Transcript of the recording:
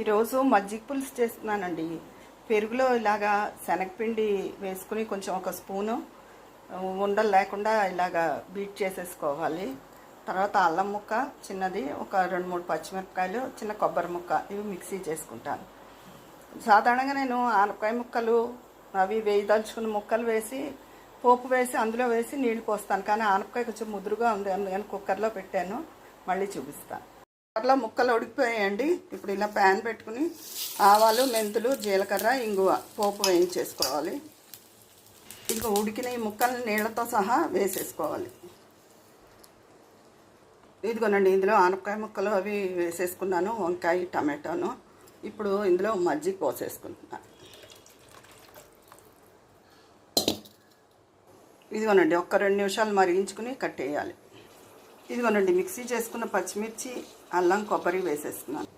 ఈరోజు మజ్జిగ పులుసు చేస్తున్నానండి. పెరుగులో ఇలాగా శనగపిండి వేసుకుని కొంచెం ఒక స్పూను ఉండలు లేకుండా ఇలాగా బీట్ చేసేసుకోవాలి. తర్వాత అల్లం ముక్క చిన్నది, ఒక 2-3 పచ్చిమిరపకాయలు, చిన్న కొబ్బరి ముక్క, ఇవి మిక్సీ చేసుకుంటాను. సాధారణంగా నేను ఆనపకాయ ముక్కలు అవి వేయదలుచుకున్న ముక్కలు వేసి పోపు వేసి అందులో వేసి నీళ్లు పోస్తాను. కానీ ఆనపకాయ కొంచెం ముదురుగా ఉంది, అందుకని కుక్కర్లో పెట్టాను. మళ్ళీ చూపిస్తాను. కుక్కర్లో ముక్కలు ఉడికిపోయాయండి. ఇప్పుడు ఇలా ప్యాన్ పెట్టుకుని ఆవాలు, మెంతులు, జీలకర్ర, ఇంగువ పోపు వేయించేసుకోవాలి. ఇంకా ఉడికిన ఈ ముక్కల్ని నీళ్లతో సహా వేసేసుకోవాలి. ఇదిగోనండి, ఇందులో ఆనపకాయ ముక్కలు అవి వేసేసుకున్నాను, వంకాయ, టమాటాను. ఇప్పుడు ఇందులో మజ్జిగ పోసేసుకుంటున్నాను. ఇదిగోనండి, ఒక్క 2 నిమిషాలు మరిగించుకుని కట్టేయాలి. ఇదిగోనండి, మిక్సీ చేసుకున్న పచ్చిమిర్చి, అల్లం, కొబ్బరి వేసేస్తున్నాను.